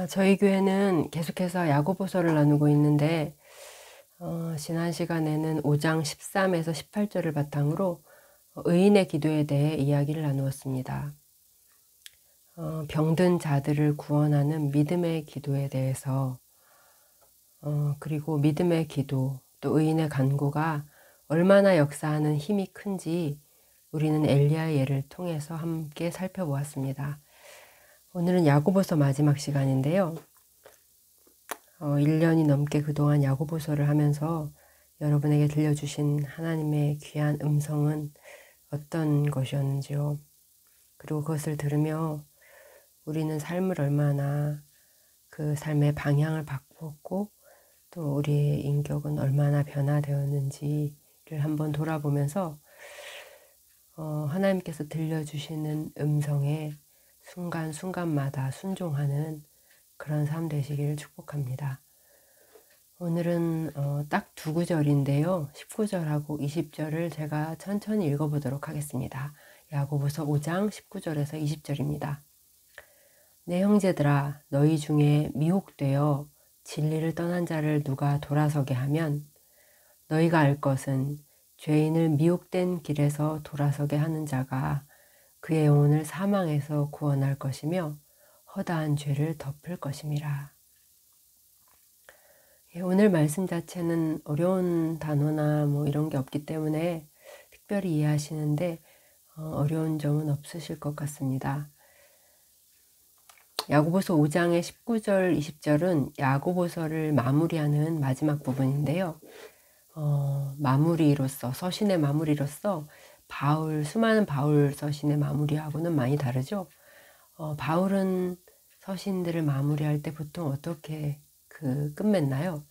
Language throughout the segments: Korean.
저희 교회는 계속해서 야고보서를 나누고 있는데 지난 시간에는 5장 13에서 18절을 바탕으로 의인의 기도에 대해 이야기를 나누었습니다. 병든 자들을 구원하는 믿음의 기도에 대해서 그리고 믿음의 기도 또 의인의 간구가 얼마나 역사하는 힘이 큰지 우리는 엘리야의 예를 통해서 함께 살펴보았습니다. 오늘은 야고보서 마지막 시간인데요. 1년이 넘게 그동안 야고보서를 하면서 여러분에게 들려주신 하나님의 귀한 음성은 어떤 것이었는지요. 그리고 그것을 들으며 우리는 삶을 얼마나 그 삶의 방향을 바꾸었고 또 우리의 인격은 얼마나 변화되었는지를 한번 돌아보면서 하나님께서 들려주시는 음성에 순간순간마다 순종하는 그런 삶 되시기를 축복합니다. 오늘은 딱 두 구절인데요. 19절하고 20절을 제가 천천히 읽어보도록 하겠습니다. 야고보서 5장 19절에서 20절입니다. 내 형제들아, 너희 중에 미혹되어 진리를 떠난 자를 누가 돌아서게 하면 너희가 알 것은 죄인을 미혹된 길에서 돌아서게 하는 자가 그의 영혼을 사망에서 구원할 것이며 허다한 죄를 덮을 것임이라. 오늘 말씀 자체는 어려운 단어나 이런 게 없기 때문에 특별히 이해하시는데 어려운 점은 없으실 것 같습니다. 야고보서 5장의 19절, 20절은 야고보서를 마무리하는 마지막 부분인데요. 마무리로서, 서신의 마무리로서 수많은 바울 서신의 마무리하고는 많이 다르죠. 바울은 서신들을 마무리할 때 보통 어떻게 끝맺나요?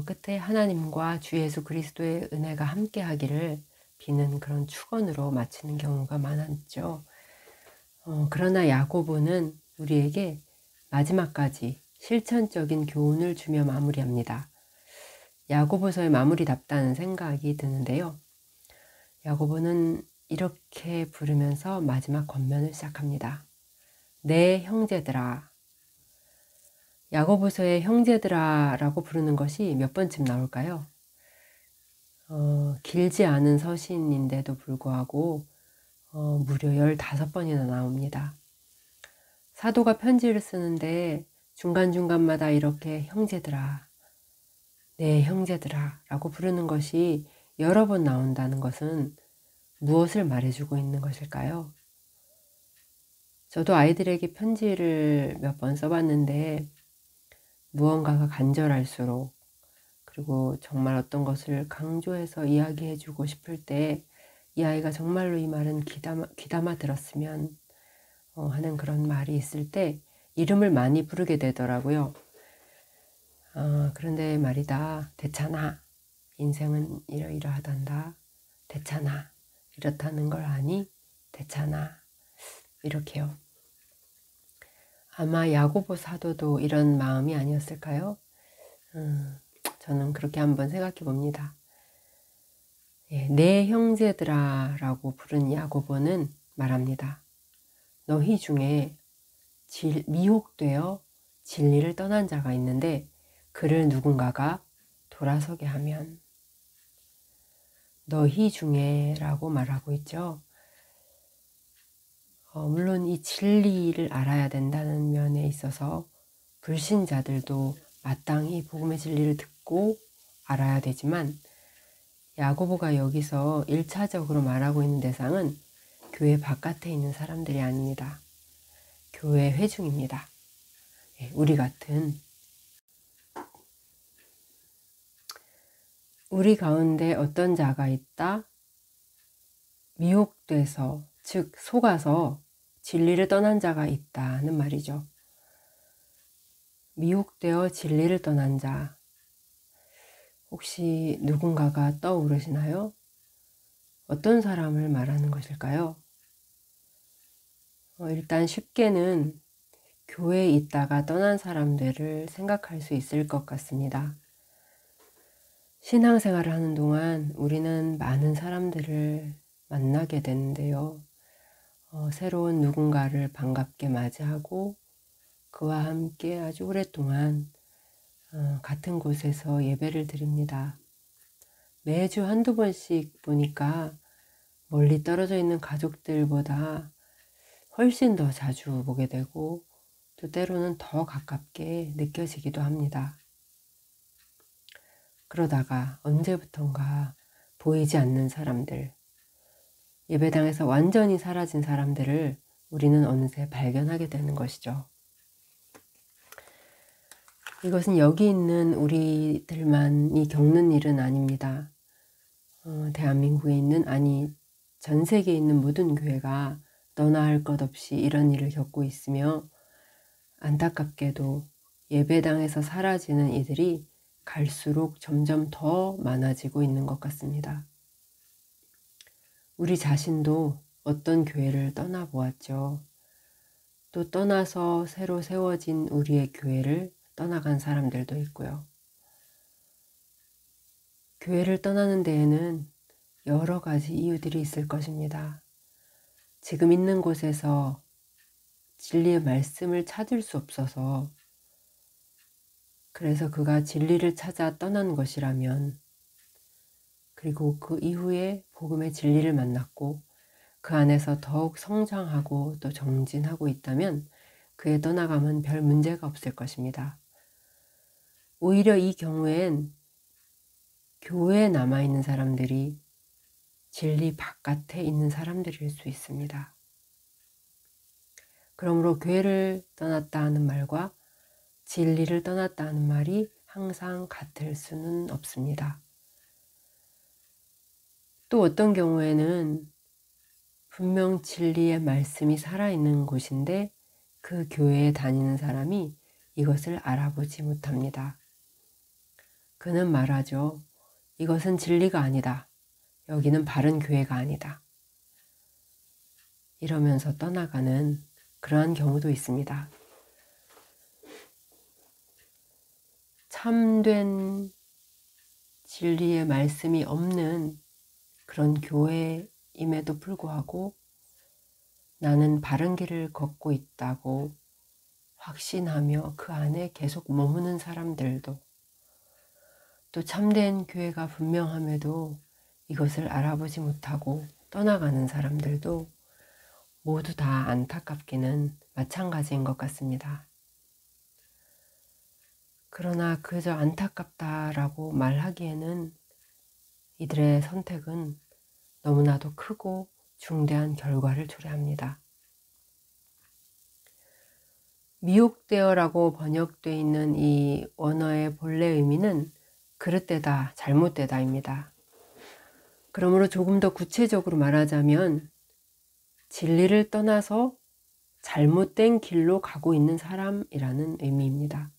끝에 하나님과 주 예수 그리스도의 은혜가 함께 하기를 비는 그런 축원으로 마치는 경우가 많았죠. 그러나 야고보는 우리에게 마지막까지 실천적인 교훈을 주며 마무리합니다. 야고보서의 마무리답다는 생각이 드는데요. 야고보는 이렇게 부르면서 마지막 권면을 시작합니다. 내 형제들아. 야고보서의 형제들아 라고 부르는 것이 몇 번쯤 나올까요? 길지 않은 서신인데도 불구하고 무려 15번이나 나옵니다. 사도가 편지를 쓰는데 중간중간마다 이렇게 형제들아, 내 형제들아 라고 부르는 것이 여러 번 나온다는 것은 무엇을 말해주고 있는 것일까요? 저도 아이들에게 편지를 몇 번 써봤는데 무언가가 간절할수록 그리고 정말 어떤 것을 강조해서 이야기해주고 싶을 때 이 아이가 정말로 이 말은 귀담아 들었으면 하는 그런 말이 있을 때 이름을 많이 부르게 되더라고요. 그런데 말이다. 대찬아. 인생은 이러이러하단다. 대찬아. 이렇다는 걸 아니? 대찬아. 이렇게요. 아마 야고보 사도도 이런 마음이 아니었을까요? 저는 그렇게 한번 생각해 봅니다. 내 형제들아 라고 부른 야고보는 말합니다. 너희 중에 미혹되어 진리를 떠난 자가 있는데 그를 누군가가 돌아서게 하면 너희 중에 라고 말하고 있죠. 물론 이 진리를 알아야 된다는 면에 있어서 불신자들도 마땅히 복음의 진리를 듣고 알아야 되지만 야고보가 여기서 1차적으로 말하고 있는 대상은 교회 바깥에 있는 사람들이 아닙니다. 교회 회중입니다. 우리 같은 우리 가운데 어떤 자가 있다? 미혹돼서 즉 속아서 진리를 떠난 자가 있다는 말이죠. 미혹되어 진리를 떠난 자. 혹시 누군가가 떠오르시나요? 어떤 사람을 말하는 것일까요? 일단 쉽게는 교회에 있다가 떠난 사람들을 생각할 수 있을 것 같습니다. 신앙생활을 하는 동안 우리는 많은 사람들을 만나게 되는데요. 새로운 누군가를 반갑게 맞이하고 그와 함께 아주 오랫동안 같은 곳에서 예배를 드립니다. 매주 한두 번씩 보니까 멀리 떨어져 있는 가족들보다 훨씬 더 자주 보게 되고 또 때로는 더 가깝게 느껴지기도 합니다. 그러다가 언제부턴가 보이지 않는 사람들, 예배당에서 완전히 사라진 사람들을 우리는 어느새 발견하게 되는 것이죠. 이것은 여기 있는 우리들만이 겪는 일은 아닙니다. 대한민국에 있는, 아니 전 세계에 있는 모든 교회가 너나 할 것 없이 이런 일을 겪고 있으며, 안타깝게도 예배당에서 사라지는 이들이 갈수록 점점 더 많아지고 있는 것 같습니다. 우리 자신도 어떤 교회를 떠나보았죠. 또 떠나서 새로 세워진 우리의 교회를 떠나간 사람들도 있고요. 교회를 떠나는 데에는 여러 가지 이유들이 있을 것입니다. 지금 있는 곳에서 진리의 말씀을 찾을 수 없어서, 그래서 그가 진리를 찾아 떠난 것이라면, 그리고 그 이후에 복음의 진리를 만났고 그 안에서 더욱 성장하고 또 정진하고 있다면 그의 떠나감은 별 문제가 없을 것입니다. 오히려 이 경우엔 교회에 남아있는 사람들이 진리 바깥에 있는 사람들일 수 있습니다. 그러므로 교회를 떠났다 하는 말과 진리를 떠났다 하는 말이 항상 같을 수는 없습니다. 또 어떤 경우에는 분명 진리의 말씀이 살아있는 곳인데 그 교회에 다니는 사람이 이것을 알아보지 못합니다. 그는 말하죠. 이것은 진리가 아니다. 여기는 바른 교회가 아니다. 이러면서 떠나가는 그러한 경우도 있습니다. 참된 진리의 말씀이 없는 그런 교회임에도 불구하고 나는 바른 길을 걷고 있다고 확신하며 그 안에 계속 머무는 사람들도, 또 참된 교회가 분명함에도 이것을 알아보지 못하고 떠나가는 사람들도 모두 다 안타깝기는 마찬가지인 것 같습니다. 그러나 그저 안타깝다라고 말하기에는 이들의 선택은 너무나도 크고 중대한 결과를 초래합니다. 미혹되어라고 번역되어 있는 이 원어의 본래 의미는 그릇되다, 잘못되다입니다. 그러므로 조금 더 구체적으로 말하자면 진리를 떠나서 잘못된 길로 가고 있는 사람이라는 의미입니다.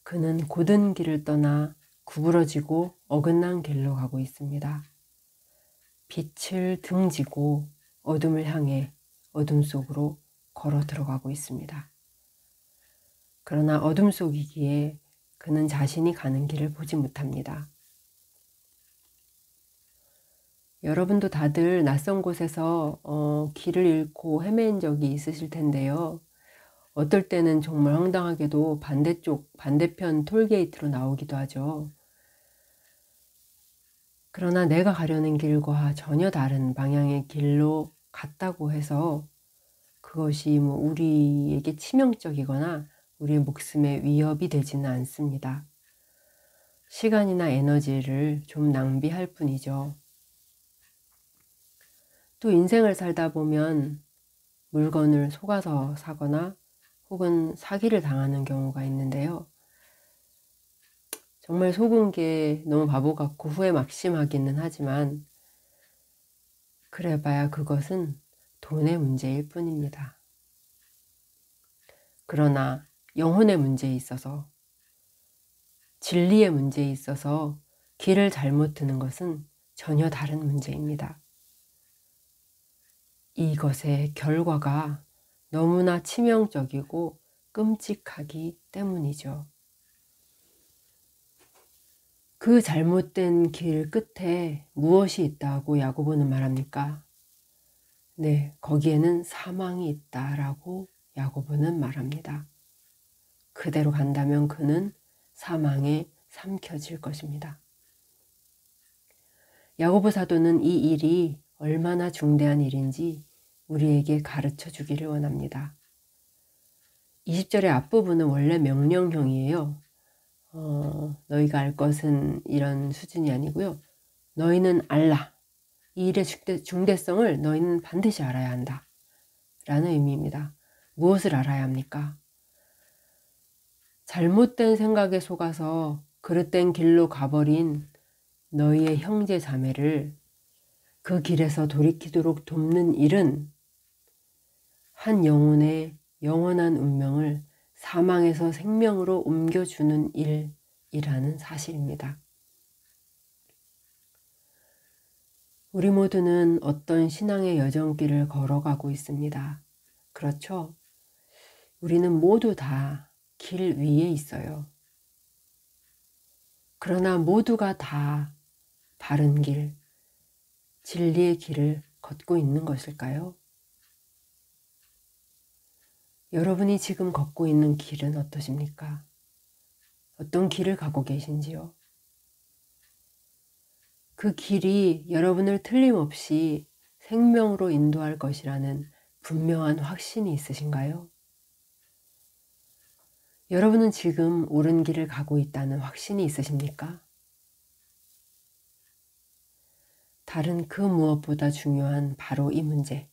그는 곧은 길을 떠나 구부러지고 어긋난 길로 가고 있습니다. 빛을 등지고 어둠을 향해 어둠 속으로 걸어 들어가고 있습니다. 그러나 어둠 속이기에 그는 자신이 가는 길을 보지 못합니다. 여러분도 다들 낯선 곳에서 길을 잃고 헤맨 적이 있으실 텐데요. 어떨 때는 정말 황당하게도 반대편 톨게이트로 나오기도 하죠. 그러나 내가 가려는 길과 전혀 다른 방향의 길로 갔다고 해서 그것이 우리에게 치명적이거나 우리의 목숨에 위협이 되지는 않습니다. 시간이나 에너지를 좀 낭비할 뿐이죠. 또 인생을 살다 보면 물건을 속아서 사거나 혹은 사기를 당하는 경우가 있는데요. 정말 속은 게 너무 바보 같고 후회 막심하기는 하지만 그래봐야 그것은 돈의 문제일 뿐입니다. 그러나 영혼의 문제에 있어서, 진리의 문제에 있어서 길을 잘못 드는 것은 전혀 다른 문제입니다. 이것의 결과가 너무나 치명적이고 끔찍하기 때문이죠. 그 잘못된 길 끝에 무엇이 있다고 야고보는 말합니까? 네, 거기에는 사망이 있다라고 야고보는 말합니다. 그대로 간다면 그는 사망에 삼켜질 것입니다. 야고보 사도는 이 일이 얼마나 중대한 일인지 우리에게 가르쳐 주기를 원합니다. 20절의 앞부분은 원래 명령형이에요. 너희가 알 것은 이런 수준이 아니고요. 너희는 알라. 이 일의 중대성을 너희는 반드시 알아야 한다. 라는 의미입니다. 무엇을 알아야 합니까? 잘못된 생각에 속아서 그릇된 길로 가버린 너희의 형제 자매를 그 길에서 돌이키도록 돕는 일은 한 영혼의 영원한 운명을 사망에서 생명으로 옮겨주는 일이라는 사실입니다. 우리 모두는 어떤 신앙의 여정길을 걸어가고 있습니다. 그렇죠? 우리는 모두 다 길 위에 있어요. 그러나 모두가 다 바른 길, 진리의 길을 걷고 있는 것일까요? 여러분이 지금 걷고 있는 길은 어떠십니까? 어떤 길을 가고 계신지요? 그 길이 여러분을 틀림없이 생명으로 인도할 것이라는 분명한 확신이 있으신가요? 여러분은 지금 옳은 길을 가고 있다는 확신이 있으십니까? 다른 그 무엇보다 중요한 바로 이 문제.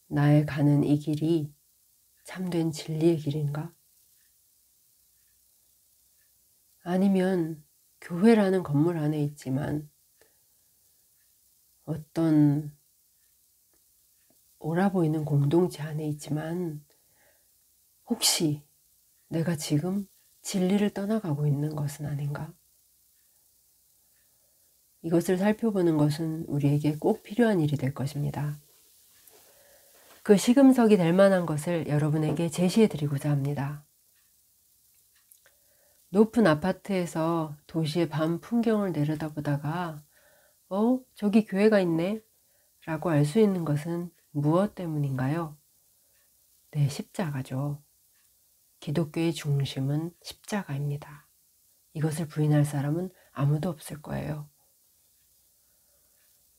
나의 가는 이 길이 참된 진리의 길인가? 아니면 교회라는 건물 안에 있지만 어떤 옳아 보이는 공동체 안에 있지만 혹시 내가 지금 진리를 떠나가고 있는 것은 아닌가? 이것을 살펴보는 것은 우리에게 꼭 필요한 일이 될 것입니다. 그 시금석이 될 만한 것을 여러분에게 제시해 드리고자 합니다. 높은 아파트에서 도시의 밤 풍경을 내려다보다가 저기 교회가 있네 라고 알 수 있는 것은 무엇 때문인가요? 네, 십자가죠. 기독교의 중심은 십자가입니다. 이것을 부인할 사람은 아무도 없을 거예요.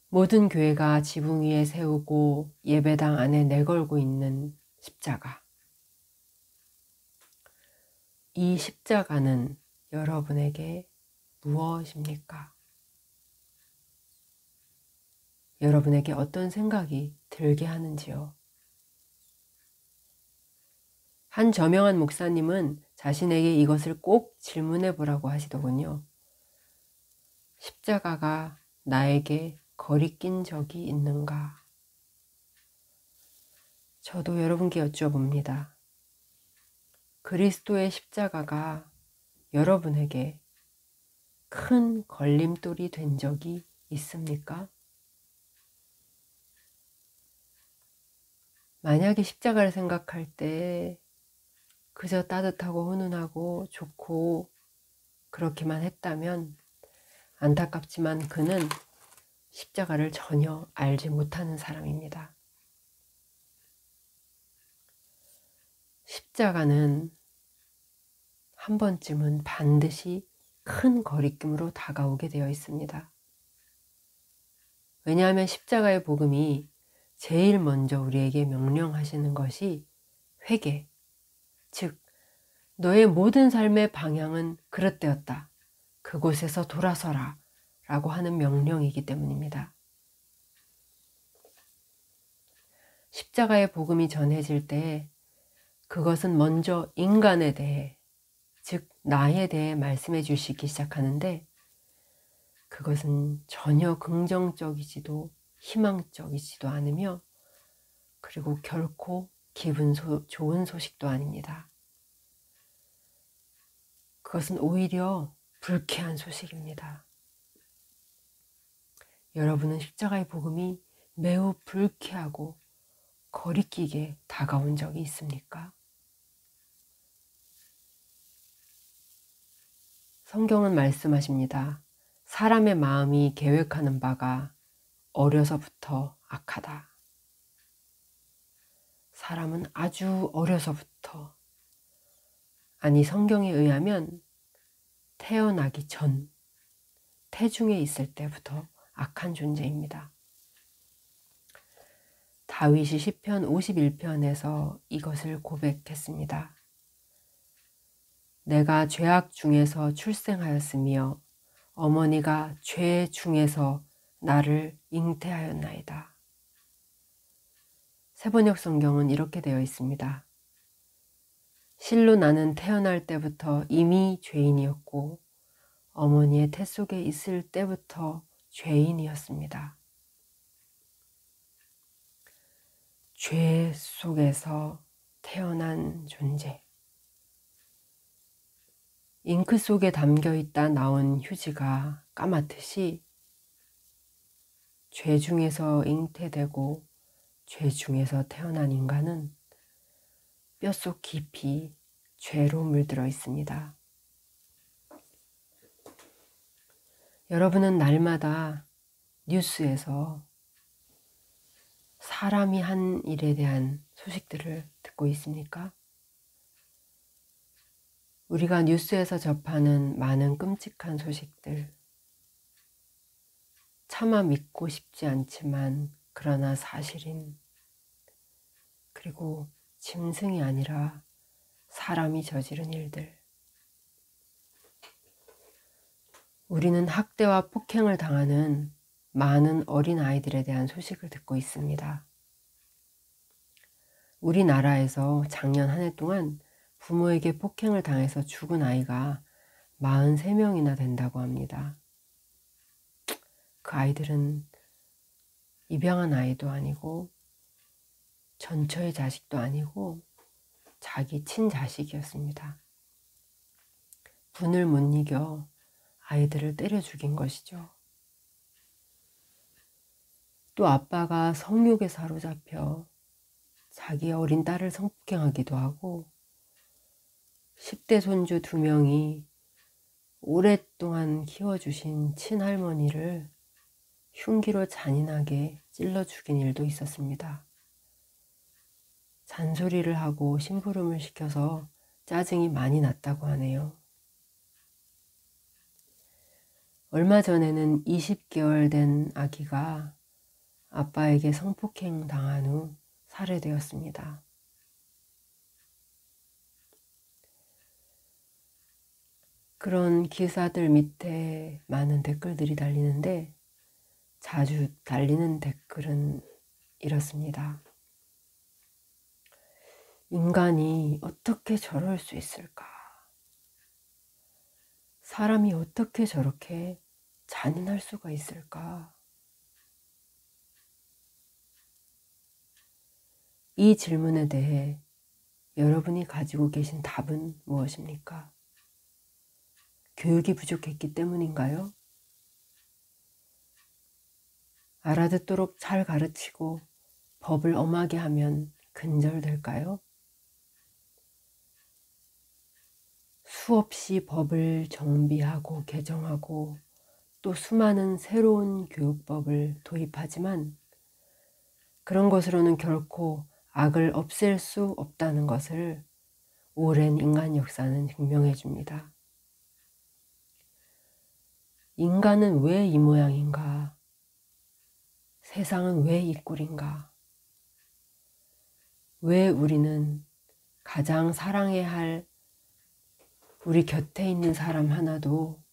모든 교회가 지붕 위에 세우고 예배당 안에 내걸고 있는 십자가. 이 십자가는 여러분에게 무엇입니까? 여러분에게 어떤 생각이 들게 하는지요? 한 저명한 목사님은 자신에게 이것을 꼭 질문해 보라고 하시더군요. 십자가가 나에게 거리낀 적이 있는가? 저도 여러분께 여쭤봅니다. 그리스도의 십자가가 여러분에게 큰 걸림돌이 된 적이 있습니까? 만약에 십자가를 생각할 때 그저 따뜻하고 훈훈하고 좋고 그렇게만 했다면 안타깝지만 그는 십자가를 전혀 알지 못하는 사람입니다. 십자가는 한 번쯤은 반드시 큰 거리낌으로 다가오게 되어 있습니다. 왜냐하면 십자가의 복음이 제일 먼저 우리에게 명령하시는 것이 회개, 즉 너의 모든 삶의 방향은 그릇되었다. 그곳에서 돌아서라 라고 하는 명령이기 때문입니다. 십자가의 복음이 전해질 때 그것은 먼저 인간에 대해, 즉 나에 대해 말씀해 주시기 시작하는데 그것은 전혀 긍정적이지도 희망적이지도 않으며 그리고 결코 기분 좋은 소식도 아닙니다. 그것은 오히려 불쾌한 소식입니다. 여러분은 십자가의 복음이 매우 불쾌하고 거리끼게 다가온 적이 있습니까? 성경은 말씀하십니다. 사람의 마음이 계획하는 바가 어려서부터 악하다. 사람은 아주 어려서부터, 아니 성경에 의하면 태어나기 전, 태중에 있을 때부터 악한 존재입니다. 다윗이 시편 51편에서 이것을 고백했습니다. 내가 죄악 중에서 출생하였으며 어머니가 죄 중에서 나를 잉태하였나이다. 새번역 성경은 이렇게 되어 있습니다. 실로 나는 태어날 때부터 이미 죄인이었고 어머니의 태 속에 있을 때부터 죄인이었습니다. 죄 속에서 태어난 존재. 잉크 속에 담겨있다 나온 휴지가 까맣듯이 죄 중에서 잉태되고 죄 중에서 태어난 인간은 뼛속 깊이 죄로 물들어 있습니다. 여러분은 날마다 뉴스에서 사람이 한 일에 대한 소식들을 듣고 있습니까? 우리가 뉴스에서 접하는 많은 끔찍한 소식들, 차마 믿고 싶지 않지만 그러나 사실인, 그리고 짐승이 아니라 사람이 저지른 일들. 우리는 학대와 폭행을 당하는 많은 어린 아이들에 대한 소식을 듣고 있습니다. 우리나라에서 작년 한 해 동안 부모에게 폭행을 당해서 죽은 아이가 43명이나 된다고 합니다. 그 아이들은 입양한 아이도 아니고 전처의 자식도 아니고 자기 친자식이었습니다. 분을 못 이겨 아이들을 때려 죽인 것이죠. 또 아빠가 성욕에 사로잡혀 자기 어린 딸을 성폭행하기도 하고 10대 손주 2명이 오랫동안 키워주신 친할머니를 흉기로 잔인하게 찔러 죽인 일도 있었습니다. 잔소리를 하고 심부름을 시켜서 짜증이 많이 났다고 하네요. 얼마 전에는 20개월 된 아기가 아빠에게 성폭행 당한 후 살해되었습니다. 그런 기사들 밑에 많은 댓글들이 달리는데 자주 달리는 댓글은 이렇습니다. 인간이 어떻게 저럴 수 있을까? 사람이 어떻게 저렇게 잔인할 수가 있을까? 이 질문에 대해 여러분이 가지고 계신 답은 무엇입니까? 교육이 부족했기 때문인가요? 알아듣도록 잘 가르치고 법을 엄하게 하면 근절될까요? 수없이 법을 정비하고 개정하고 또 수많은 새로운 교육법을 도입하지만 그런 것으로는 결코 악을 없앨 수 없다는 것을 오랜 인간 역사는 증명해 줍니다. 인간은 왜 이 모양인가? 세상은 왜 이 꼴인가? 왜 우리는 가장 사랑해야 할 우리 곁에 있는 사람 하나도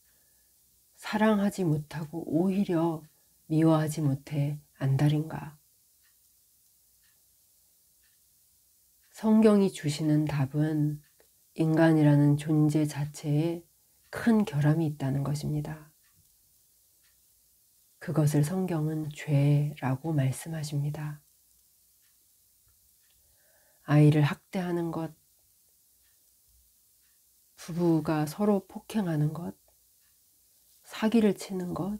사랑하지 못하고 오히려 미워하지 못해 안달인가? 성경이 주시는 답은 인간이라는 존재 자체에 큰 결함이 있다는 것입니다. 그것을 성경은 죄라고 말씀하십니다. 아이를 학대하는 것, 부부가 서로 폭행하는 것, 사기를 치는 것,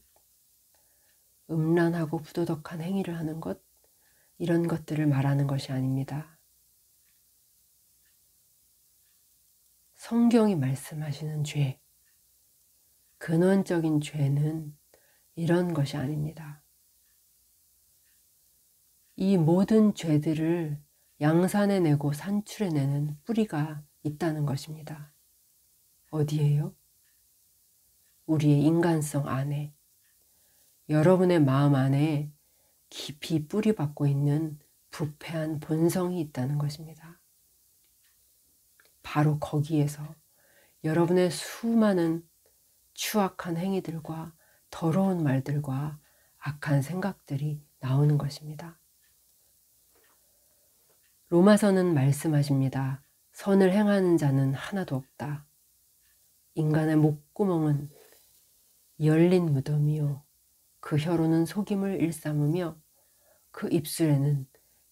음란하고 부도덕한 행위를 하는 것, 이런 것들을 말하는 것이 아닙니다. 성경이 말씀하시는 죄, 근원적인 죄는 이런 것이 아닙니다. 이 모든 죄들을 양산해내고 산출해내는 뿌리가 있다는 것입니다. 어디에요? 우리의 인간성 안에, 여러분의 마음 안에 깊이 뿌리박고 있는 부패한 본성이 있다는 것입니다. 바로 거기에서 여러분의 수많은 추악한 행위들과 더러운 말들과 악한 생각들이 나오는 것입니다. 로마서는 말씀하십니다. 선을 행하는 자는 하나도 없다. 인간의 목구멍은 열린 무덤이요, 그 혀로는 속임을 일삼으며 그 입술에는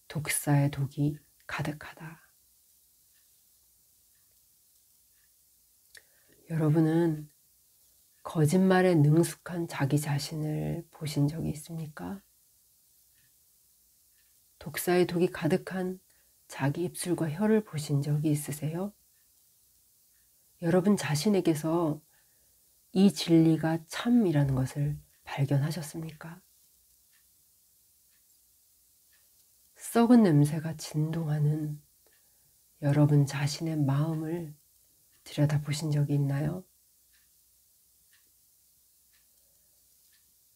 독사의 독이 가득하다. 여러분은 거짓말에 능숙한 자기 자신을 보신 적이 있습니까? 독사의 독이 가득한 자기 입술과 혀를 보신 적이 있으세요? 여러분 자신에게서 이 진리가 참이라는 것을 발견하셨습니까? 썩은 냄새가 진동하는 여러분 자신의 마음을 들여다보신 적이 있나요?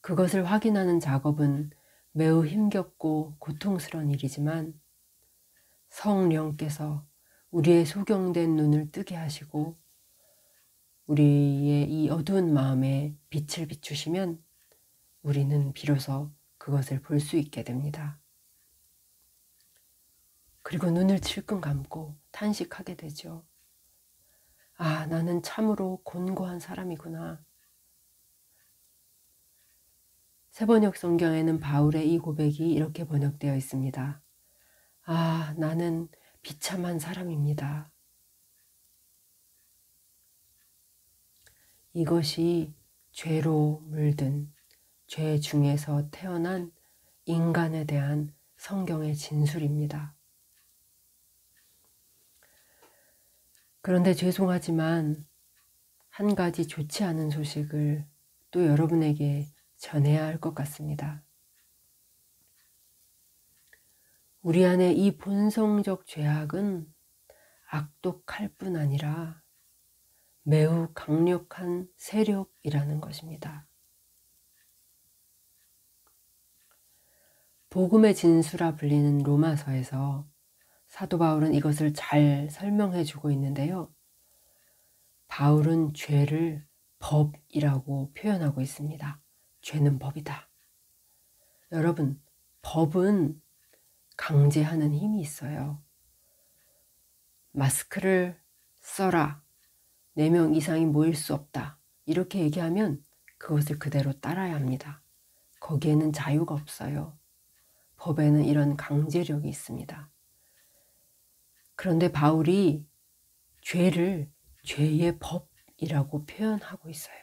그것을 확인하는 작업은 매우 힘겹고 고통스러운 일이지만 성령께서 우리의 소경된 눈을 뜨게 하시고 우리의 이 어두운 마음에 빛을 비추시면 우리는 비로소 그것을 볼 수 있게 됩니다. 그리고 눈을 질끈 감고 탄식하게 되죠. 아, 나는 참으로 곤고한 사람이구나. 세번역 성경에는 바울의 이 고백이 이렇게 번역되어 있습니다. 아, 나는 비참한 사람입니다. 이것이 죄로 물든 죄 중에서 태어난 인간에 대한 성경의 진술입니다. 그런데 죄송하지만 한 가지 좋지 않은 소식을 또 여러분에게 전해야 할 것 같습니다. 우리 안에 이 본성적 죄악은 악독할 뿐 아니라 매우 강력한 세력이라는 것입니다. 복음의 진수라 불리는 로마서에서 사도 바울은 이것을 잘 설명해 주고 있는데요. 바울은 죄를 법이라고 표현하고 있습니다. 죄는 법이다. 여러분, 법은 강제하는 힘이 있어요. 마스크를 써라. 4명 이상이 모일 수 없다. 이렇게 얘기하면 그것을 그대로 따라야 합니다. 거기에는 자유가 없어요. 법에는 이런 강제력이 있습니다. 그런데 바울이 죄를 죄의 법이라고 표현하고 있어요.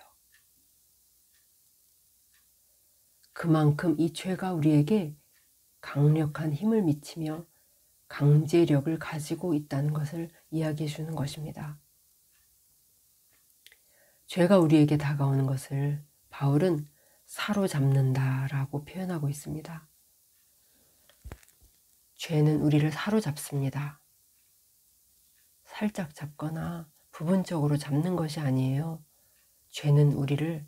그만큼 이 죄가 우리에게 강력한 힘을 미치며 강제력을 가지고 있다는 것을 이야기해 주는 것입니다. 죄가 우리에게 다가오는 것을 바울은 사로잡는다라고 표현하고 있습니다. 죄는 우리를 사로잡습니다. 살짝 잡거나 부분적으로 잡는 것이 아니에요. 죄는 우리를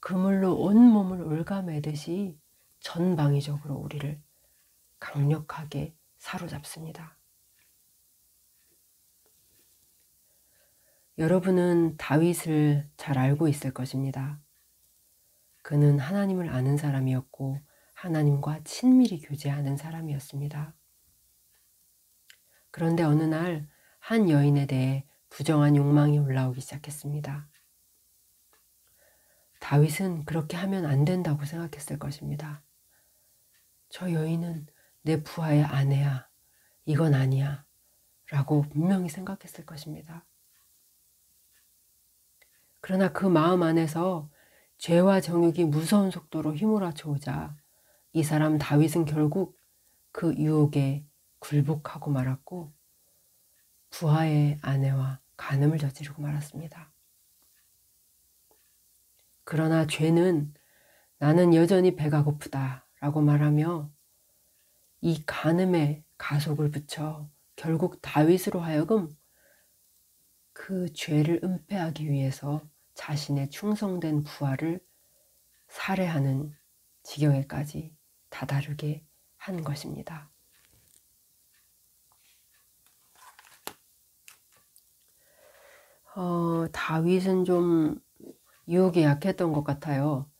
그물로 온몸을 올가매듯이 전방위적으로 우리를 강력하게 사로잡습니다. 여러분은 다윗을 잘 알고 있을 것입니다. 그는 하나님을 아는 사람이었고 하나님과 친밀히 교제하는 사람이었습니다. 그런데 어느 날 한 여인에 대해 부정한 욕망이 올라오기 시작했습니다. 다윗은 그렇게 하면 안 된다고 생각했을 것입니다. 저 여인은 내 부하의 아내야. 이건 아니야. 라고 분명히 생각했을 것입니다. 그러나 그 마음 안에서 죄와 정욕이 무서운 속도로 휘몰아쳐 오자 이 사람 다윗은 결국 그 유혹에 굴복하고 말았고 부하의 아내와 간음을 저지르고 말았습니다. 그러나 죄는 나는 여전히 배가 고프다 라고 말하며 이 간음의 가속을 붙여 결국 다윗으로 하여금 그 죄를 은폐하기 위해서 자신의 충성된 부하를 살해하는 지경에까지 다다르게 한 것입니다. 다윗은 좀 유혹에 약했던 것 같아요.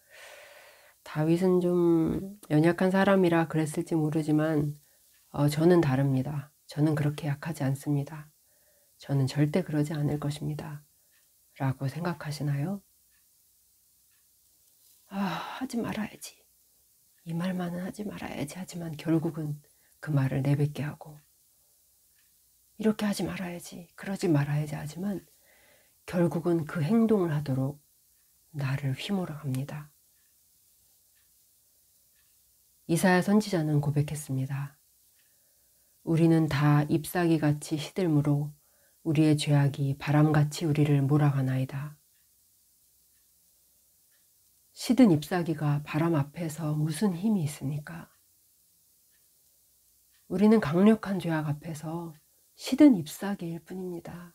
다윗은 좀 연약한 사람이라 그랬을지 모르지만 저는 다릅니다. 저는 그렇게 약하지 않습니다. 저는 절대 그러지 않을 것입니다. 라고 생각하시나요? 하지 말아야지. 이 말만은 하지 말아야지 하지만 결국은 그 말을 내뱉게 하고, 이렇게 하지 말아야지, 그러지 말아야지 하지만 결국은 그 행동을 하도록 나를 휘몰아 갑니다. 이사야 선지자는 고백했습니다. 우리는 다 잎사귀같이 시들므로 우리의 죄악이 바람같이 우리를 몰아가나이다. 시든 잎사귀가 바람 앞에서 무슨 힘이 있습니까? 우리는 강력한 죄악 앞에서 시든 잎사귀일 뿐입니다.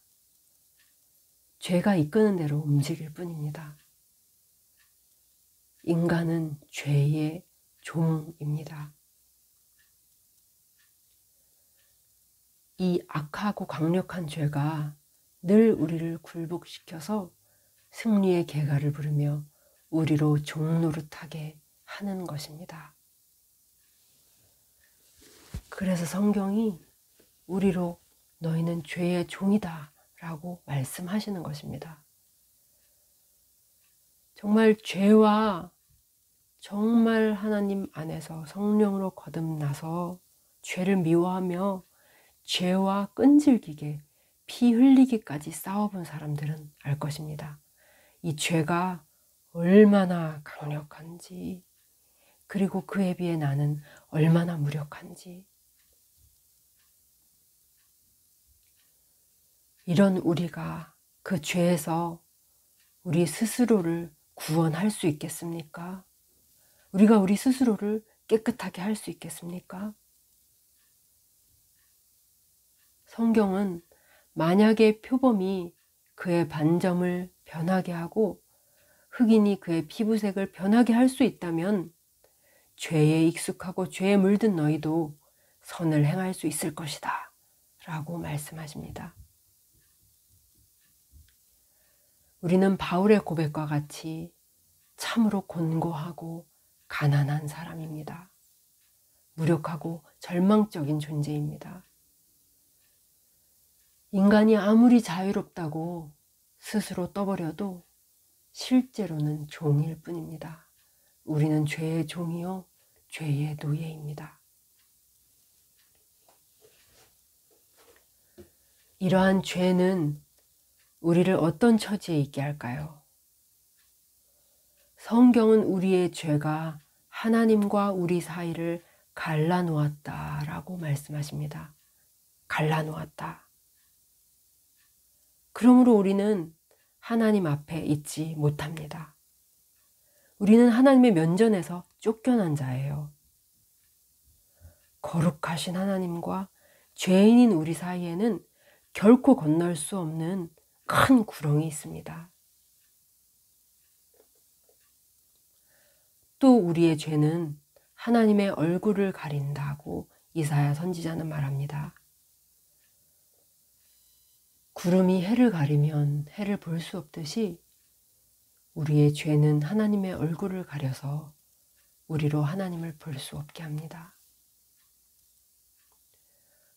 죄가 이끄는 대로 움직일 뿐입니다. 인간은 죄의 종입니다. 이 악하고 강력한 죄가 늘 우리를 굴복시켜서 승리의 개가를 부르며 우리로 종노릇하게 하는 것입니다. 그래서 성경이 우리로 너희는 죄의 종이다 라고 말씀하시는 것입니다. 정말 죄와 정말 하나님 안에서 성령으로 거듭나서 죄를 미워하며 죄와 끈질기게 피 흘리기까지 싸워본 사람들은 알 것입니다. 이 죄가 얼마나 강력한지, 그리고 그에 비해 나는 얼마나 무력한지. 이런 우리가 그 죄에서 우리 스스로를 구원할 수 있겠습니까? 우리가 우리 스스로를 깨끗하게 할 수 있겠습니까? 성경은 만약에 표범이 그의 반점을 변하게 하고 흑인이 그의 피부색을 변하게 할 수 있다면 죄에 익숙하고 죄에 물든 너희도 선을 행할 수 있을 것이다 라고 말씀하십니다. 우리는 바울의 고백과 같이 참으로 곤고하고 가난한 사람입니다. 무력하고 절망적인 존재입니다. 인간이 아무리 자유롭다고 스스로 떠버려도 실제로는 종일 뿐입니다. 우리는 죄의 종이요, 죄의 노예입니다. 이러한 죄는 우리를 어떤 처지에 있게 할까요? 성경은 우리의 죄가 하나님과 우리 사이를 갈라놓았다라고 말씀하십니다. 갈라놓았다. 그러므로 우리는 하나님 앞에 있지 못합니다. 우리는 하나님의 면전에서 쫓겨난 자예요. 거룩하신 하나님과 죄인인 우리 사이에는 결코 건널 수 없는 큰 구렁이 있습니다. 또 우리의 죄는 하나님의 얼굴을 가린다고 이사야 선지자는 말합니다. 구름이 해를 가리면 해를 볼 수 없듯이 우리의 죄는 하나님의 얼굴을 가려서 우리로 하나님을 볼 수 없게 합니다.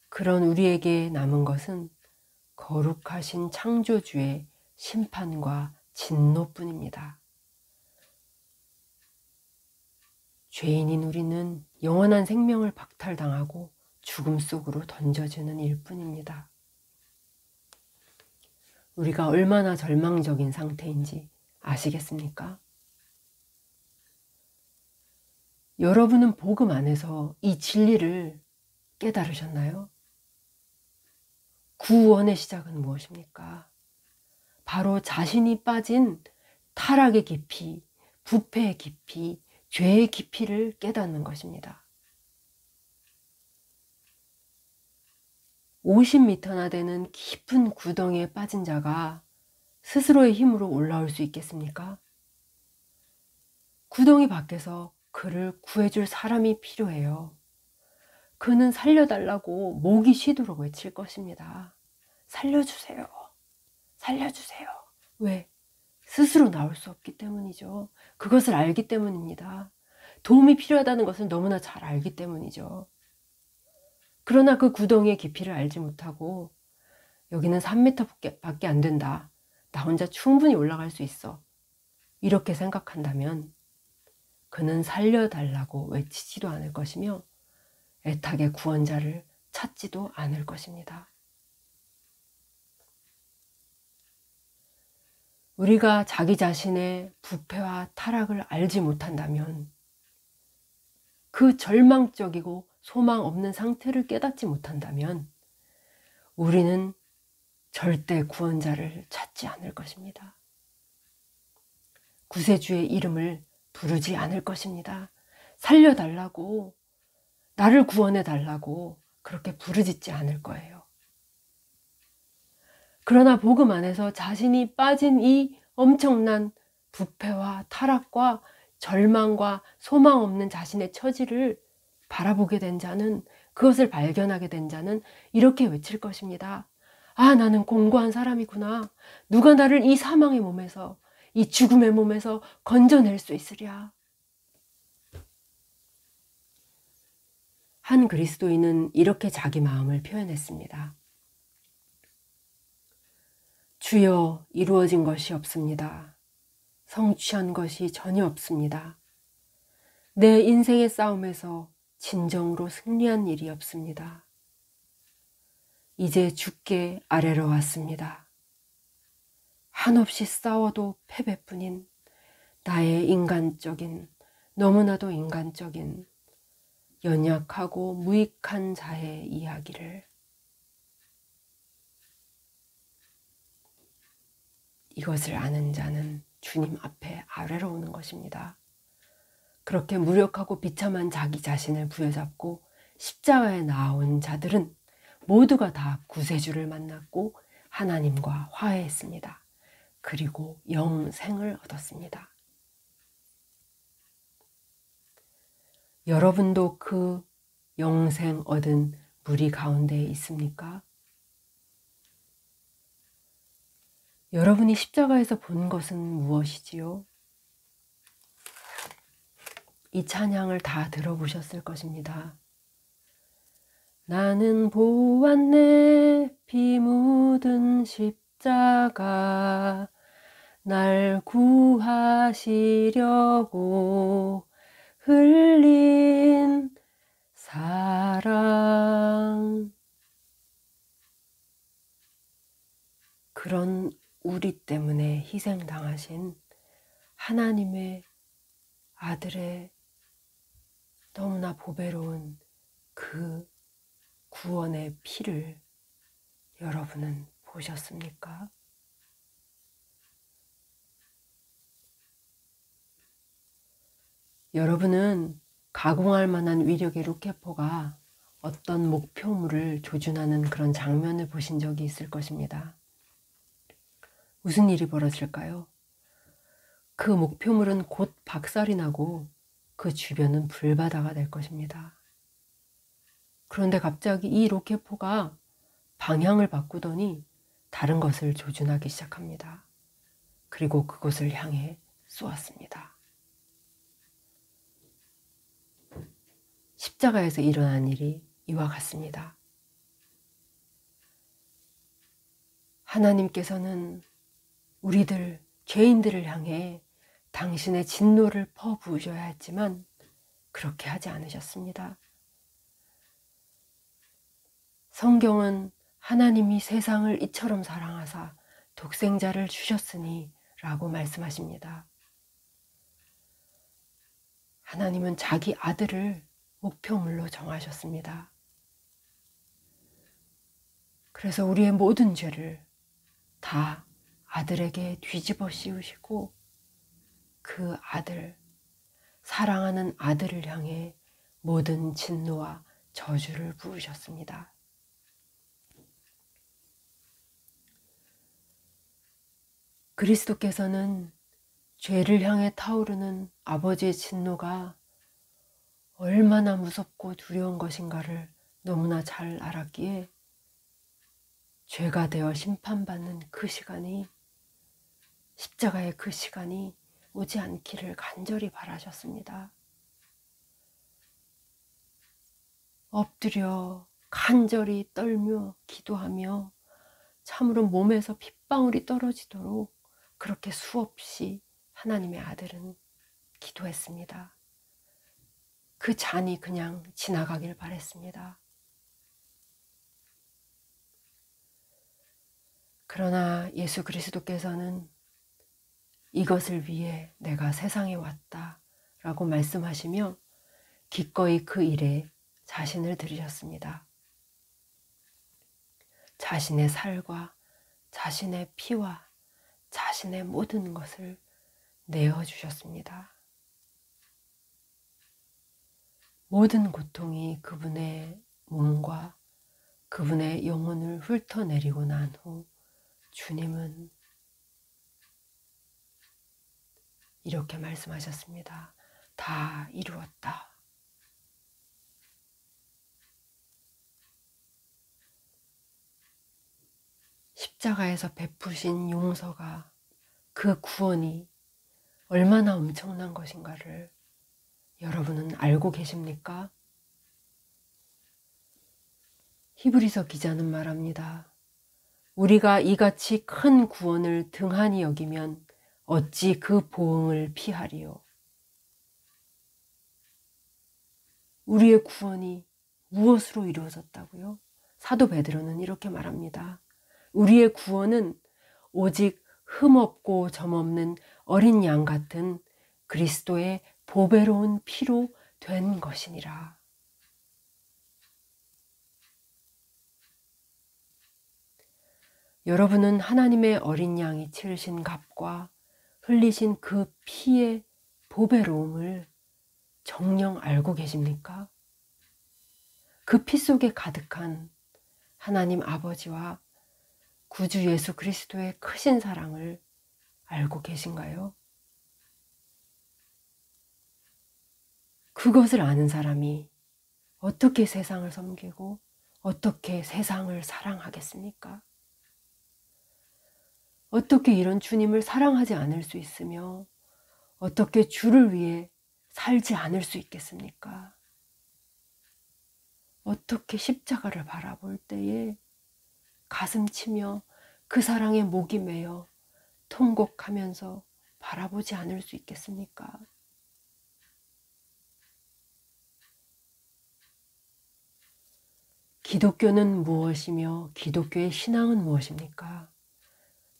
그런 우리에게 남은 것은 거룩하신 창조주의 심판과 진노뿐입니다. 죄인인 우리는 영원한 생명을 박탈당하고 죽음 속으로 던져지는 일뿐입니다. 우리가 얼마나 절망적인 상태인지 아시겠습니까? 여러분은 복음 안에서 이 진리를 깨달으셨나요? 구원의 시작은 무엇입니까? 바로 자신이 빠진 타락의 깊이, 부패의 깊이, 죄의 깊이를 깨닫는 것입니다. 50m나 되는 깊은 구덩이에 빠진 자가 스스로의 힘으로 올라올 수 있겠습니까? 구덩이 밖에서 그를 구해줄 사람이 필요해요. 그는 살려달라고 목이 쉬도록 외칠 것입니다. 살려주세요. 살려주세요. 왜? 스스로 나올 수 없기 때문이죠. 그것을 알기 때문입니다. 도움이 필요하다는 것을 너무나 잘 알기 때문이죠. 그러나 그 구덩이의 깊이를 알지 못하고 여기는 3m 밖에 안 된다. 나 혼자 충분히 올라갈 수 있어. 이렇게 생각한다면 그는 살려달라고 외치지도 않을 것이며 애타게 구원자를 찾지도 않을 것입니다. 우리가 자기 자신의 부패와 타락을 알지 못한다면, 그 절망적이고 소망 없는 상태를 깨닫지 못한다면 우리는 절대 구원자를 찾지 않을 것입니다. 구세주의 이름을 부르지 않을 것입니다. 살려달라고, 나를 구원해달라고 그렇게 부르짖지 않을 거예요. 그러나 복음 안에서 자신이 빠진 이 엄청난 부패와 타락과 절망과 소망 없는 자신의 처지를 바라보게 된 자는, 그것을 발견하게 된 자는 이렇게 외칠 것입니다. 아, 나는 공고한 사람이구나. 누가 나를 이 사망의 몸에서, 이 죽음의 몸에서 건져낼 수 있으랴. 한 그리스도인은 이렇게 자기 마음을 표현했습니다. 주여, 이루어진 것이 없습니다. 성취한 것이 전혀 없습니다. 내 인생의 싸움에서 진정으로 승리한 일이 없습니다. 이제 주께 아래로 왔습니다. 한없이 싸워도 패배뿐인 나의 인간적인, 너무나도 인간적인 연약하고 무익한 자의 이야기를, 이것을 아는 자는 주님 앞에 아래로 오는 것입니다. 그렇게 무력하고 비참한 자기 자신을 부여잡고 십자가에 나온 자들은 모두가 다 구세주를 만났고 하나님과 화해했습니다. 그리고 영생을 얻었습니다. 여러분도 그 영생 얻은 무리 가운데 있습니까? 여러분이 십자가에서 본 것은 무엇이지요? 이 찬양을 다 들어보셨을 것입니다. 나는 보았네, 피 묻은 십자가, 날 구하시려고 흘린 사랑. 그런 우리 때문에 희생당하신 하나님의 아들의 너무나 보배로운 그 구원의 피를 여러분은 보셨습니까? 여러분은 가공할 만한 위력의 로켓포가 어떤 목표물을 조준하는 그런 장면을 보신 적이 있을 것입니다. 무슨 일이 벌어질까요? 그 목표물은 곧 박살이 나고 그 주변은 불바다가 될 것입니다. 그런데 갑자기 이 로켓포가 방향을 바꾸더니 다른 것을 조준하기 시작합니다. 그리고 그곳을 향해 쏘았습니다. 십자가에서 일어난 일이 이와 같습니다. 하나님께서는 우리들, 죄인들을 향해 당신의 진노를 퍼부으셔야 했지만 그렇게 하지 않으셨습니다. 성경은 하나님이 세상을 이처럼 사랑하사 독생자를 주셨으니 라고 말씀하십니다. 하나님은 자기 아들을 목표물로 정하셨습니다. 그래서 우리의 모든 죄를 다 아들에게 뒤집어 씌우시고 그 아들, 사랑하는 아들을 향해 모든 진노와 저주를 부으셨습니다. 그리스도께서는 죄를 향해 타오르는 아버지의 진노가 얼마나 무섭고 두려운 것인가를 너무나 잘 알았기에 죄가 되어 심판받는 그 시간이, 십자가의 그 시간이 오지 않기를 간절히 바라셨습니다. 엎드려 간절히 떨며 기도하며 참으로 몸에서 핏방울이 떨어지도록 그렇게 수없이 하나님의 아들은 기도했습니다. 그 잔이 그냥 지나가길 바랬습니다. 그러나 예수 그리스도께서는 이것을 위해 내가 세상에 왔다 라고 말씀하시며 기꺼이 그 일에 자신을 들이셨습니다. 자신의 살과 자신의 피와 자신의 모든 것을 내어주셨습니다. 모든 고통이 그분의 몸과 그분의 영혼을 훑어내리고 난 후 주님은 이렇게 말씀하셨습니다. 다 이루었다. 십자가에서 베푸신 용서가, 그 구원이 얼마나 엄청난 것인가를 여러분은 알고 계십니까? 히브리서 기자는 말합니다. 우리가 이같이 큰 구원을 등한히 여기면 어찌 그 보응을 피하리요. 우리의 구원이 무엇으로 이루어졌다고요? 사도 베드로는 이렇게 말합니다. 우리의 구원은 오직 흠없고 점없는 어린 양 같은 그리스도의 보배로운 피로 된 것이니라. 여러분은 하나님의 어린 양이 치르신 값과 흘리신 그 피의 보배로움을 정녕 알고 계십니까? 그 피 속에 가득한 하나님 아버지와 구주 예수 그리스도의 크신 사랑을 알고 계신가요? 그것을 아는 사람이 어떻게 세상을 섬기고 어떻게 세상을 사랑하겠습니까? 어떻게 이런 주님을 사랑하지 않을 수 있으며 어떻게 주를 위해 살지 않을 수 있겠습니까? 어떻게 십자가를 바라볼 때에 가슴 치며 그 사랑에 목이 메어 통곡하면서 바라보지 않을 수 있겠습니까? 기독교는 무엇이며 기독교의 신앙은 무엇입니까?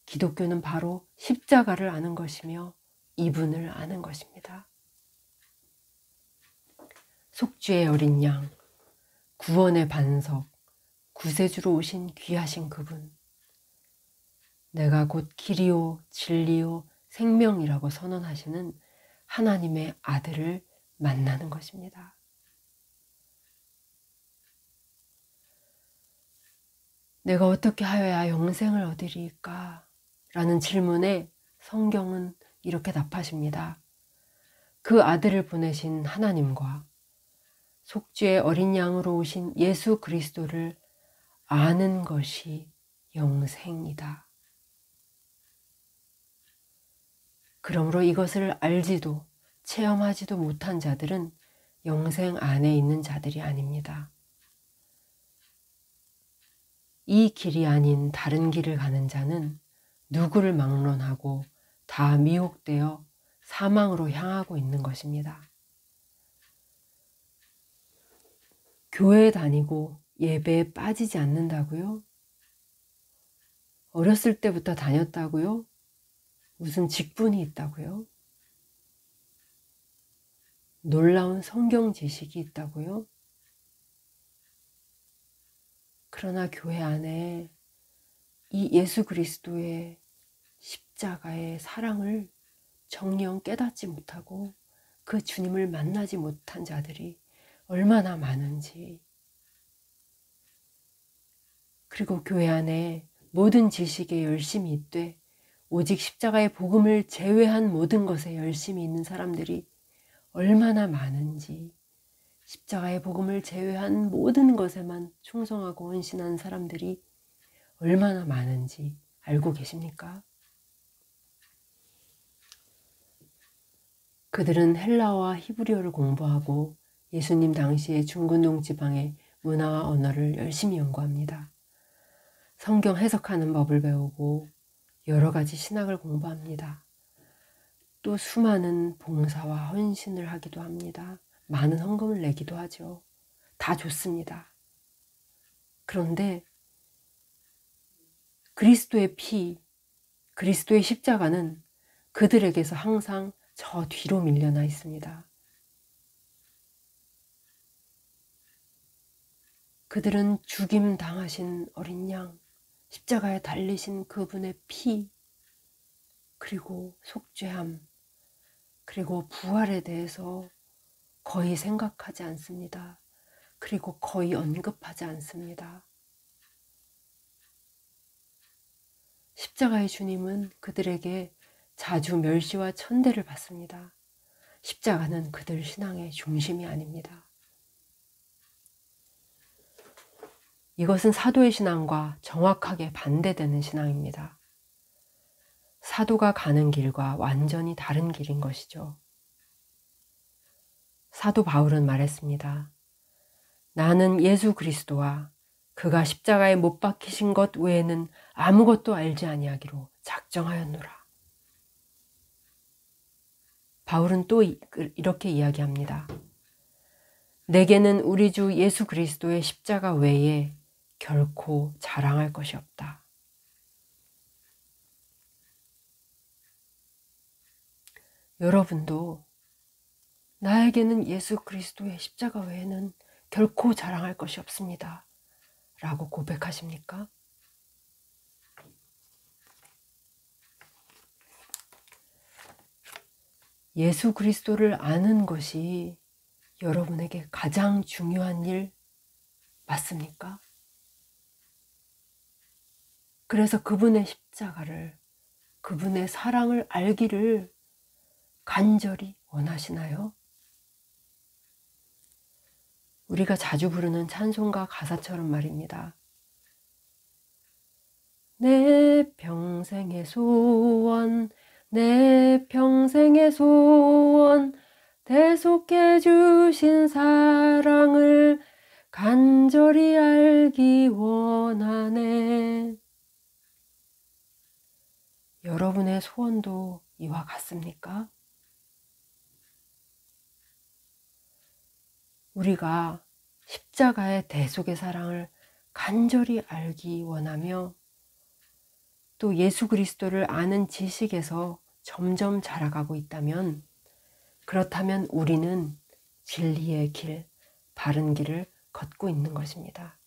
기독교는 바로 십자가를 아는 것이며 이분을 아는 것입니다. 속죄의 어린 양, 구원의 반석, 구세주로 오신 귀하신 그분, 내가 곧 길이요 진리요 생명이라고 선언하시는 하나님의 아들을 만나는 것입니다. 내가 어떻게 하여야 영생을 얻으리까? 라는 질문에 성경은 이렇게 답하십니다. 그 아들을 보내신 하나님과 속죄의 어린 양으로 오신 예수 그리스도를 아는 것이 영생이다. 그러므로 이것을 알지도 체험하지도 못한 자들은 영생 안에 있는 자들이 아닙니다. 이 길이 아닌 다른 길을 가는 자는 누구를 막론하고 다 미혹되어 사망으로 향하고 있는 것입니다. 교회에 다니고 예배에 빠지지 않는다고요? 어렸을 때부터 다녔다고요? 무슨 직분이 있다고요? 놀라운 성경 지식이 있다고요? 그러나 교회 안에 이 예수 그리스도의 십자가의 사랑을 정녕 깨닫지 못하고 그 주님을 만나지 못한 자들이 얼마나 많은지, 그리고 교회 안에 모든 지식에 열심히 있되 오직 십자가의 복음을 제외한 모든 것에 열심히 있는 사람들이 얼마나 많은지, 십자가의 복음을 제외한 모든 것에만 충성하고 헌신한 사람들이 얼마나 많은지 알고 계십니까? 그들은 헬라어와 히브리어를 공부하고 예수님 당시의 중근동 지방의 문화와 언어를 열심히 연구합니다. 성경 해석하는 법을 배우고 여러 가지 신학을 공부합니다. 또 수많은 봉사와 헌신을 하기도 합니다. 많은 헌금을 내기도 하죠. 다 좋습니다. 그런데 그리스도의 피, 그리스도의 십자가는 그들에게서 항상 저 뒤로 밀려나 있습니다. 그들은 죽임 당하신 어린 양, 십자가에 달리신 그분의 피, 그리고 속죄함, 그리고 부활에 대해서 거의 생각하지 않습니다. 그리고 거의 언급하지 않습니다. 십자가의 주님은 그들에게 자주 멸시와 천대를 받습니다. 십자가는 그들 신앙의 중심이 아닙니다. 이것은 사도의 신앙과 정확하게 반대되는 신앙입니다. 사도가 가는 길과 완전히 다른 길인 것이죠. 사도 바울은 말했습니다. 나는 예수 그리스도와 그가 십자가에 못 박히신 것 외에는 아무것도 알지 아니하기로 작정하였노라. 바울은 또 이렇게 이야기합니다. 내게는 우리 주 예수 그리스도의 십자가 외에 결코 자랑할 것이 없다. 여러분도 나에게는 예수 그리스도의 십자가 외에는 결코 자랑할 것이 없습니다. 라고 고백하십니까? 예수 그리스도를 아는 것이 여러분에게 가장 중요한 일 맞습니까? 그래서 그분의 십자가를, 그분의 사랑을 알기를 간절히 원하시나요? 우리가 자주 부르는 찬송가 가사처럼 말입니다. 내 평생의 소원, 내 평생의 소원, 대속해 주신 사랑을 간절히 알기 원하네. 여러분의 소원도 이와 같습니까? 우리가 십자가의 대속의 사랑을 간절히 알기 원하며 또 예수 그리스도를 아는 지식에서 점점 자라가고 있다면 그렇다면 우리는 진리의 길, 바른 길을 걷고 있는 것입니다.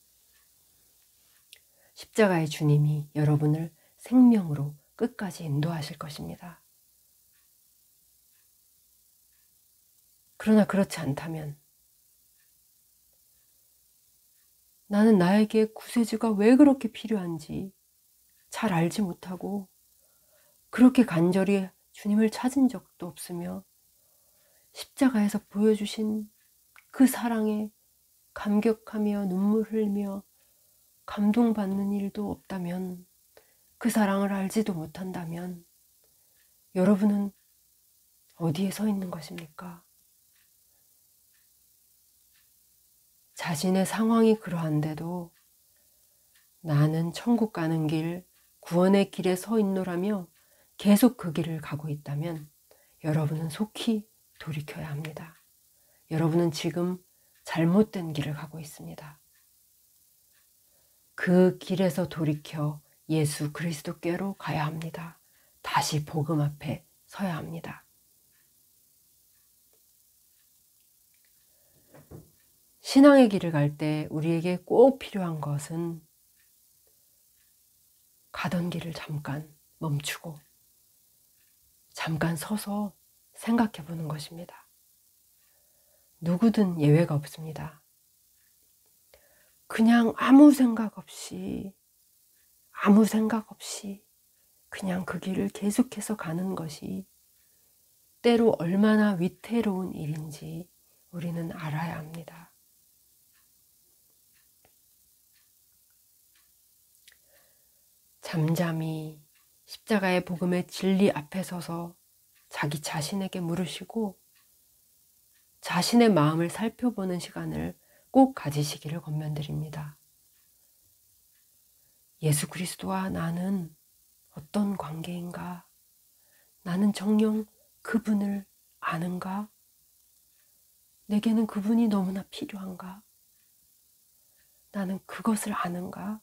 십자가의 주님이 여러분을 생명으로 끝까지 인도하실 것입니다. 그러나 그렇지 않다면 나는 나에게 구세주가 왜 그렇게 필요한지 잘 알지 못하고 그렇게 간절히 주님을 찾은 적도 없으며 십자가에서 보여주신 그 사랑에 감격하며 눈물 흘리며 감동받는 일도 없다면, 그 사랑을 알지도 못한다면 여러분은 어디에 서 있는 것입니까? 자신의 상황이 그러한데도 나는 천국 가는 길, 구원의 길에 서 있노라며 계속 그 길을 가고 있다면 여러분은 속히 돌이켜야 합니다. 여러분은 지금 잘못된 길을 가고 있습니다. 그 길에서 돌이켜 예수 그리스도께로 가야 합니다. 다시 복음 앞에 서야 합니다. 신앙의 길을 갈 때 우리에게 꼭 필요한 것은 가던 길을 잠깐 멈추고 잠깐 서서 생각해 보는 것입니다. 누구든 예외가 없습니다. 그냥 아무 생각 없이 그냥 그 길을 계속해서 가는 것이 때로 얼마나 위태로운 일인지 우리는 알아야 합니다. 잠잠히 십자가의 복음의 진리 앞에 서서 자기 자신에게 물으시고 자신의 마음을 살펴보는 시간을 꼭 가지시기를 권면드립니다. 예수 그리스도와 나는 어떤 관계인가? 나는 정녕 그분을 아는가? 내게는 그분이 너무나 필요한가? 나는 그것을 아는가?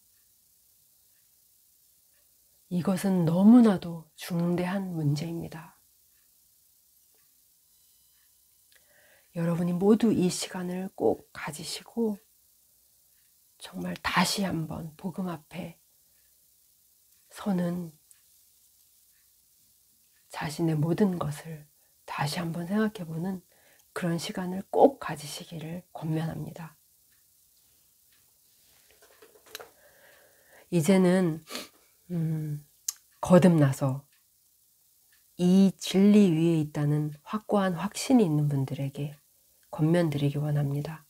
이것은 너무나도 중대한 문제입니다. 여러분이 모두 이 시간을 꼭 가지시고 정말 다시 한번 복음 앞에 서는 자신의 모든 것을 다시 한번 생각해보는 그런 시간을 꼭 가지시기를 권면합니다. 이제는 거듭나서 이 진리 위에 있다는 확고한 확신이 있는 분들에게 권면드리기 원합니다.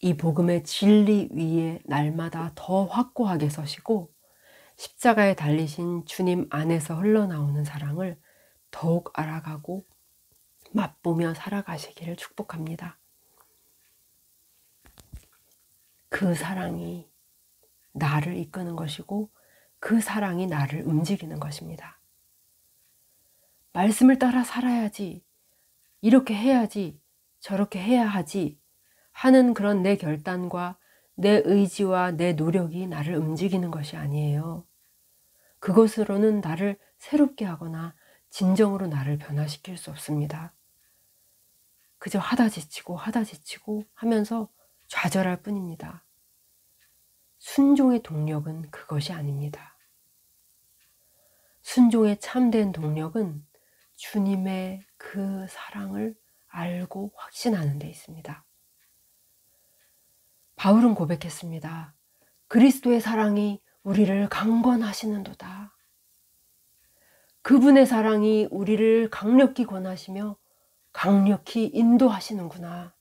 이 복음의 진리 위에 날마다 더 확고하게 서시고 십자가에 달리신 주님 안에서 흘러나오는 사랑을 더욱 알아가고 맛보며 살아가시기를 축복합니다. 그 사랑이 나를 이끄는 것이고 그 사랑이 나를 움직이는 것입니다. 말씀을 따라 살아야지, 이렇게 해야지, 저렇게 해야 하지 하는 그런 내 결단과 내 의지와 내 노력이 나를 움직이는 것이 아니에요. 그것으로는 나를 새롭게 하거나 진정으로 나를 변화시킬 수 없습니다. 그저 하다 지치고 하면서 좌절할 뿐입니다. 순종의 동력은 그것이 아닙니다. 순종의 참된 동력은 주님의 그 사랑을 알고 확신하는 데 있습니다. 바울은 고백했습니다. 그리스도의 사랑이 우리를 강권하시는도다. 그분의 사랑이 우리를 강력히 권하시며 강력히 인도하시는구나.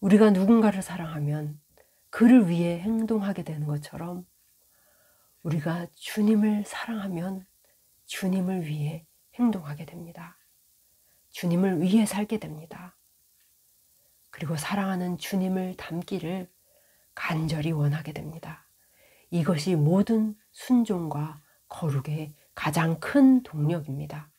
우리가 누군가를 사랑하면 그를 위해 행동하게 되는 것처럼 우리가 주님을 사랑하면 주님을 위해 행동하게 됩니다. 주님을 위해 살게 됩니다. 그리고 사랑하는 주님을 닮기를 간절히 원하게 됩니다. 이것이 모든 순종과 거룩의 가장 큰 동력입니다.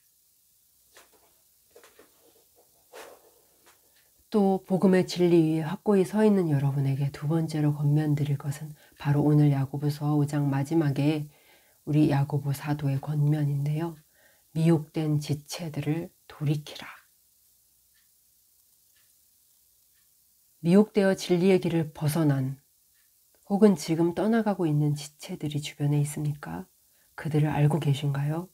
또 복음의 진리 위에 확고히 서 있는 여러분에게 두 번째로 권면드릴 것은 바로 오늘 야고보서 5장 마지막에 우리 야고보 사도의 권면인데요. 미혹된 지체들을 돌이키라. 미혹되어 진리의 길을 벗어난 혹은 지금 떠나가고 있는 지체들이 주변에 있습니까? 그들을 알고 계신가요?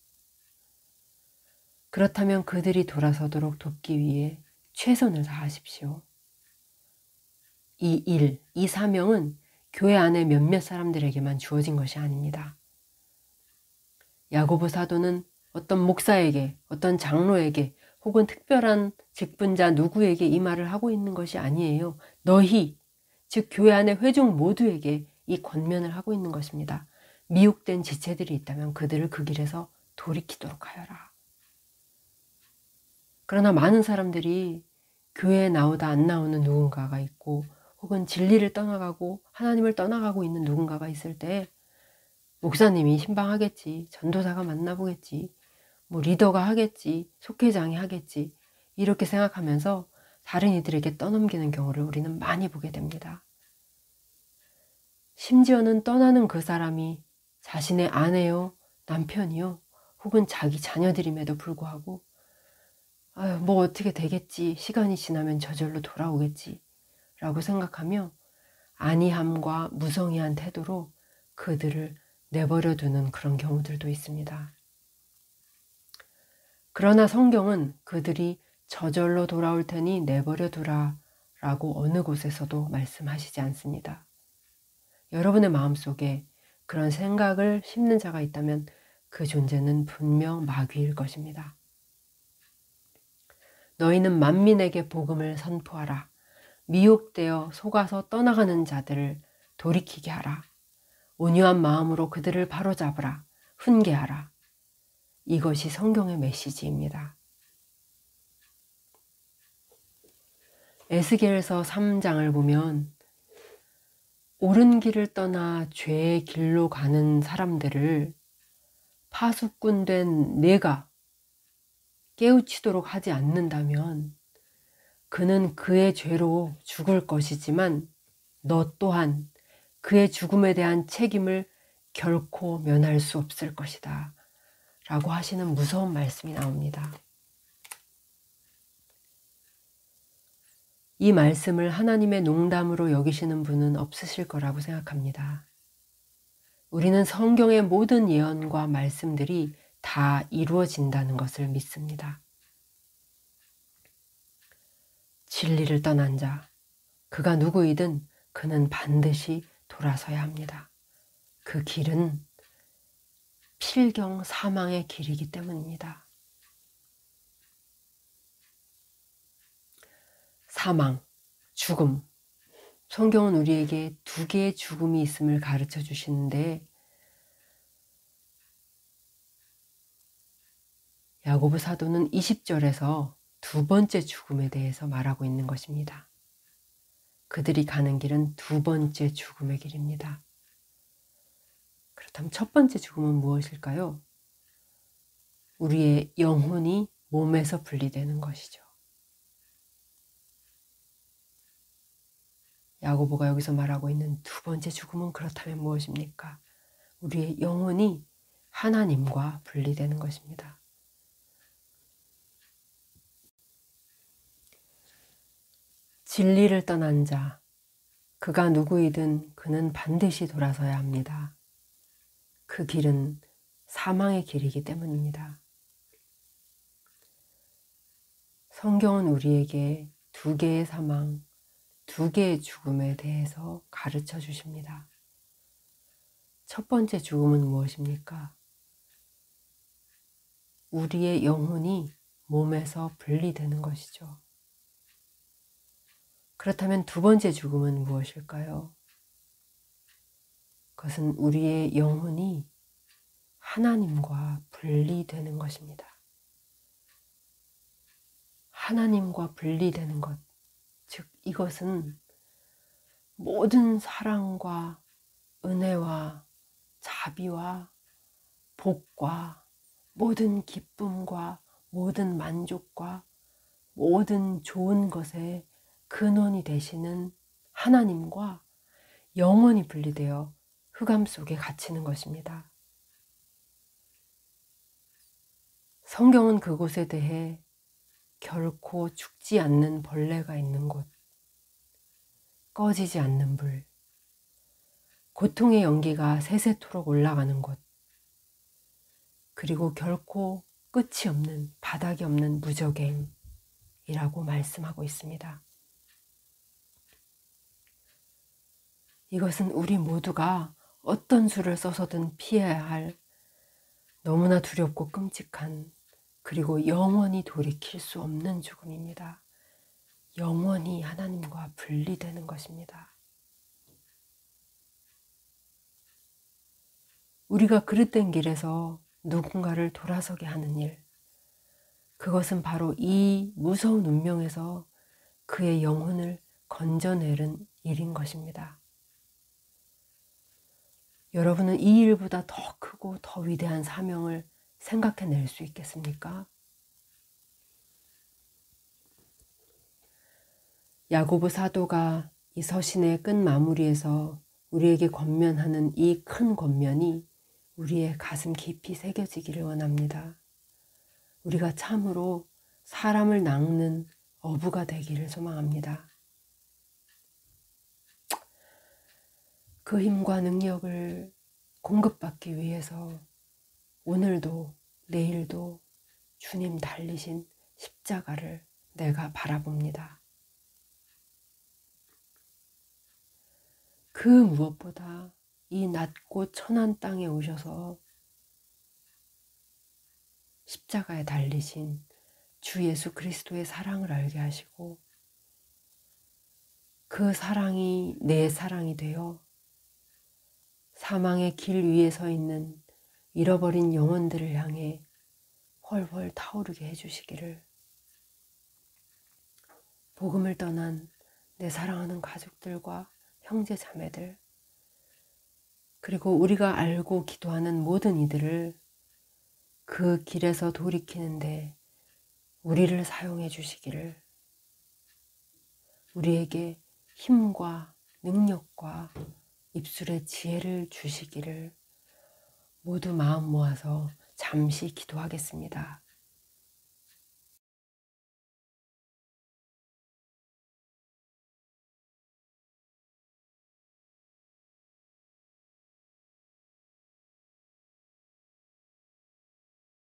그렇다면 그들이 돌아서도록 돕기 위해 최선을 다하십시오. 이 사명은 교회 안에 몇몇 사람들에게만 주어진 것이 아닙니다. 야고보 사도는 어떤 목사에게, 어떤 장로에게 혹은 특별한 직분자 누구에게 이 말을 하고 있는 것이 아니에요. 너희, 즉 교회 안의 회중 모두에게 이 권면을 하고 있는 것입니다. 미혹된 지체들이 있다면 그들을 그 길에서 돌이키도록 하여라. 그러나 많은 사람들이 교회에 나오다 안 나오는 누군가가 있고 혹은 진리를 떠나가고 하나님을 떠나가고 있는 누군가가 있을 때 목사님이 신방하겠지, 전도사가 만나보겠지, 뭐 리더가 하겠지, 속회장이 하겠지 이렇게 생각하면서 다른 이들에게 떠넘기는 경우를 우리는 많이 보게 됩니다. 심지어는 떠나는 그 사람이 자신의 아내요, 남편이요, 혹은 자기 자녀들임에도 불구하고 아유, 뭐 어떻게 되겠지, 시간이 지나면 저절로 돌아오겠지 라고 생각하며 안이함과 무성의한 태도로 그들을 내버려 두는 그런 경우들도 있습니다. 그러나 성경은 그들이 저절로 돌아올 테니 내버려 두라 라고 어느 곳에서도 말씀하시지 않습니다. 여러분의 마음속에 그런 생각을 심는 자가 있다면 그 존재는 분명 마귀일 것입니다. 너희는 만민에게 복음을 선포하라. 미혹되어 속아서 떠나가는 자들을 돌이키게 하라. 온유한 마음으로 그들을 바로잡으라. 훈계하라. 이것이 성경의 메시지입니다. 에스겔서 3장을 보면 옳은 길을 떠나 죄의 길로 가는 사람들을 파수꾼 된 내가 깨우치도록 하지 않는다면 그는 그의 죄로 죽을 것이지만 너 또한 그의 죽음에 대한 책임을 결코 면할 수 없을 것이다 라고 하시는 무서운 말씀이 나옵니다. 이 말씀을 하나님의 농담으로 여기시는 분은 없으실 거라고 생각합니다. 우리는 성경의 모든 예언과 말씀들이 다 이루어진다는 것을 믿습니다. 진리를 떠난 자, 그가 누구이든 그는 반드시 돌아서야 합니다. 그 길은 필경 사망의 길이기 때문입니다. 사망, 죽음. 성경은 우리에게 두 개의 죽음이 있음을 가르쳐 주시는데 야고보 사도는 20절에서 두 번째 죽음에 대해서 말하고 있는 것입니다. 그들이 가는 길은 두 번째 죽음의 길입니다. 그렇다면 첫 번째 죽음은 무엇일까요? 우리의 영혼이 몸에서 분리되는 것이죠. 야고보가 여기서 말하고 있는 두 번째 죽음은 그렇다면 무엇입니까? 우리의 영혼이 하나님과 분리되는 것입니다. 진리를 떠난 자, 그가 누구이든 그는 반드시 돌아서야 합니다. 그 길은 사망의 길이기 때문입니다. 성경은 우리에게 두 개의 사망, 두 개의 죽음에 대해서 가르쳐 주십니다. 첫 번째 죽음은 무엇입니까? 우리의 영혼이 몸에서 분리되는 것이죠. 그렇다면 두 번째 죽음은 무엇일까요? 그것은 우리의 영혼이 하나님과 분리되는 것입니다. 하나님과 분리되는 것, 즉 이것은 모든 사랑과 은혜와 자비와 복과 모든 기쁨과 모든 만족과 모든 좋은 것의 근원이 되시는 하나님과 영원히 분리되어 흑암 속에 갇히는 것입니다. 성경은 그곳에 대해 결코 죽지 않는 벌레가 있는 곳, 꺼지지 않는 불, 고통의 연기가 세세토록 올라가는 곳, 그리고 결코 끝이 없는, 바닥이 없는 무저갱이라고 말씀하고 있습니다. 이것은 우리 모두가 어떤 수를 써서든 피해야 할 너무나 두렵고 끔찍한, 그리고 영원히 돌이킬 수 없는 죽음입니다. 영원히 하나님과 분리되는 것입니다. 우리가 그릇된 길에서 누군가를 돌아서게 하는 일, 그것은 바로 이 무서운 운명에서 그의 영혼을 건져내는 일인 것입니다. 여러분은 이 일보다 더 크고 더 위대한 사명을 생각해낼 수 있겠습니까? 야고보 사도가 이 서신의 끝 마무리에서 우리에게 권면하는 이 큰 권면이 우리의 가슴 깊이 새겨지기를 원합니다. 우리가 참으로 사람을 낚는 어부가 되기를 소망합니다. 그 힘과 능력을 공급받기 위해서 오늘도 내일도 주님 달리신 십자가를 내가 바라봅니다. 그 무엇보다 이 낮고 천한 땅에 오셔서 십자가에 달리신 주 예수 그리스도의 사랑을 알게 하시고 그 사랑이 내 사랑이 되어 사망의 길 위에 서 있는 잃어버린 영혼들을 향해 훨훨 타오르게 해주시기를, 복음을 떠난 내 사랑하는 가족들과 형제 자매들, 그리고 우리가 알고 기도하는 모든 이들을 그 길에서 돌이키는데 우리를 사용해 주시기를, 우리에게 힘과 능력과 입술의 지혜를 주시기를 모두 마음 모아서 잠시 기도하겠습니다.